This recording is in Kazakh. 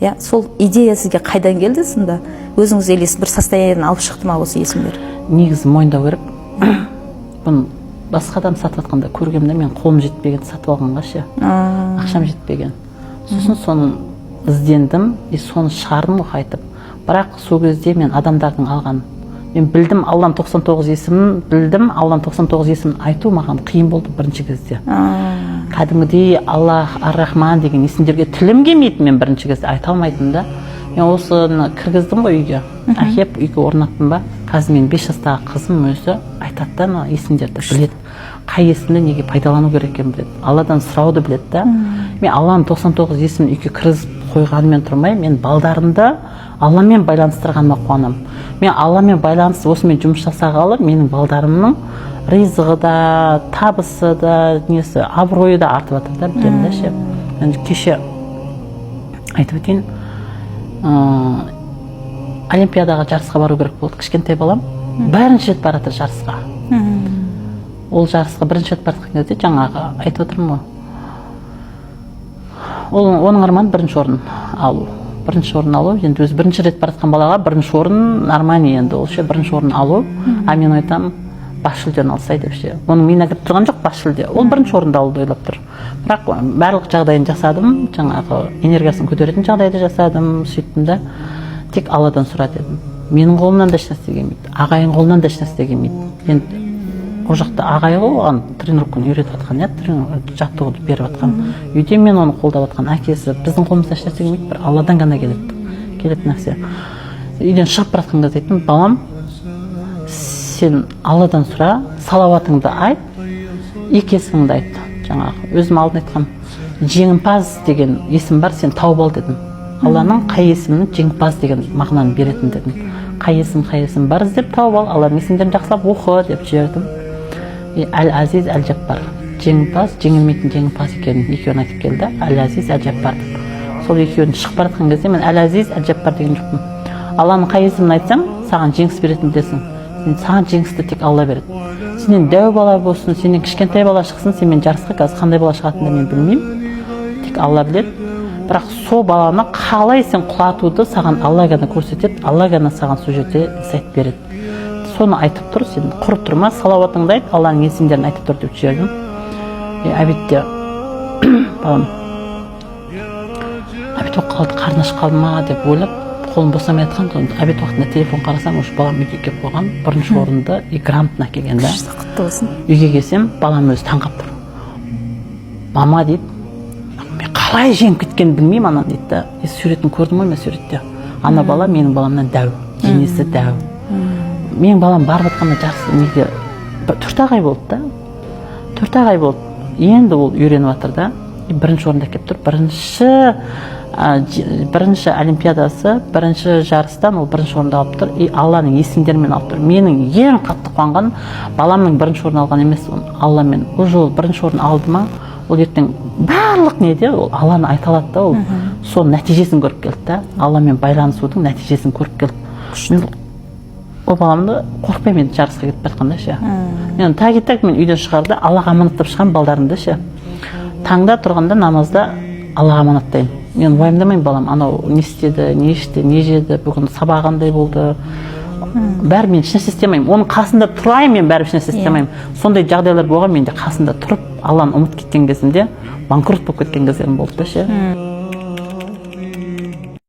иә, сол идея сізге қайдан келді сонда? Өзіңіз елес бір состояниеден алып шықты ма осы есімдер? Негізі мойындау керек. Бұны басқадан сатып атқанда көргенде мен қолым жетпеген сатып алғанға ше. Ақшам жетпеген. Сосын соны іздендім, соны шығардым қайтып. Бірақ сол кезде мен адамдардың алған, мен білдім Алланың 99 есімін, білдім Алланың 99 есімін айту маған қиын болды бірінші кезде. Кәдімгідей Аллах, Ар-Рахман деген есімдерге тілім келмейді, мен бірінші кезде айта алмайтын да. Мен осыны кіргіздім ғой үйге, әкеп үйге орнаттым ба, қазір мен 5 жастағы қызым өзі айтады да есімдерді біледі. Қай есімді неге пайдалану керек екенін біледі. Алладан сұрауды біледі да. Мен Алланың 99 есімін үйге кіргізіп қойғанымен тұрмай, мен балдарымды Алламен байланыстырғаныма қуанамын. Мен Алламен байланысты осымен жұмыс жасағалы, менің балдарымның ризығы да, табысы да, несі, абыройы да артып жатыр да, білемін да ше. Кеше айтып өтейін, Олимпиадаға жарысқа бару керек болды. Кішкентай балам бірінші рет барады жарысқа. Ол жарысқа бірінші рет баратқан кезде жаңағы айтып отырмын ғой. Оның арманы бірінші орын алу. Бірінші орын алу, енді өзі бірінші рет баратқан балаға бірінші орын нормально, енді ол ше бірінші орын алу. А мен айтамын, бас жүлдені алсай деп ше. Оның миына кіріп тұрған жоқ бас жүлде. Ол бірінші орынды алуды ойлап тұр. Бірақ барлық жағдайын жасадым, жаңағы энергиясын көтеретін жағдайды жасадым, сөйттім да. Тек Алладан сұра дедім. Менің қолымнан да ешнәрсе келмейді, ағайын қолынан да ешнәрсе келмейді. Енді ол жақта ағайы ғой оған тренировканы үйретіп жатқан, жаттығуды беріп жатқан. Үйде мен оны қолдап жатқан әкесі, біздің қолымыздан ешнәрсе келмейді, бір Алладан ғана келеді нәрсе. Үйден шығып бара жатқан кезде айттым, балам, сен Алладан сұра, салауатыңды айт, екі есіміңді айт. Жаңағы өзім алдын айтқам, жеңімпаз деген есім бар, сен тауып ал дедім. Алланың қай есімін жеңімпаз деген мағынаны беретін дедім. Қай есім бар іздеп тауып ал, Алланың есімдерін жақсылап оқы деп жібердім. Әл-Азиз, Әл-Жаппар. Жеңімпаз, жеңілмейтін жеңімпаз екенін екеуін айтып келді. Әл-Азиз, Әл-Жаппар деп. Сол екеуін шығып бара жатқан кезде мен Әл-Азиз, Әл-Жаппар деген жоқпын. Алланың қай есімін айтсам, саған жеңіс беретін білесің. Саған жеңісті тек Алла береді. Сенен дәу бала болсын, сенен кішкентай бала шықсын, сен мен жарысқа қазір қандай бала шығатынын мен білмеймін. Тек Алла біледі. Бірақ сол баланы қалай сен құлатуды саған Алла ғана көрсетеді, Алла ғана саған сол жерде сәт береді. Соны айтып тұр, сен құрып тұрма, салауатыңды айт, Алланың есімдерін айтып тұр деп жібердім. Әбетте балам, әбет қалды, қарны ашып қалды ма деп ойлап, қолым босамай жатқан, әбет уақытында телефон қарасам, осы балам үйге келіп қойған, бірінші орынды грантын әкелген да. Құтты болсын. Үйге келсем, балам өзі таңғап тұр. Мама дейді, мен қалай жеңіп кеткенін білмеймін анан дейді. Суретін көрдім ғой мен суретте. Ана бала менің баламнан дәу, денесі дәу. Менің балам барып жатқанда жақсы неге 4 ай болды да. 4 ай болды. Енді ол үйреніп жатыр да. Бірінші орында келіп тұр. Бірінші олимпиадасы, бірінші жарыстан ол бірінші орында алып тұр. Алланың есімдерімен алып тұр. Менің ең қатты қуанған баламның бірінші орын алған емес, Алламен. Ол жол бірінші орын алды ма, ол ертең барлық неде ол Алланы айта алады да, ол соның нәтижесін көріп келді да. Алламен байланысудың нәтижесін көріп келді. Ол баламды қорықпаймын жарысқа кетіп бара жатқанда ше. Мен тәк мен үйден шығарда Аллаға аманаттап шығам балдарымды ше. Таңда тұрғанда намазда Аллаға аманаттаймын. Мен уайымдамаймын балам, анау не істеді, не ішті, не жеді, бүгін сабағандай болды. Бәрі мен ешнәрсе істемеймін. Оның қасында тұрайын, мен бәрі ешнәрсе істемеймін. Сондай жағдайлар болған, мен де қасында тұрып, Алланы ұмытып кеткен кезімде, банкрот болып кеткен кездерім болды да ше.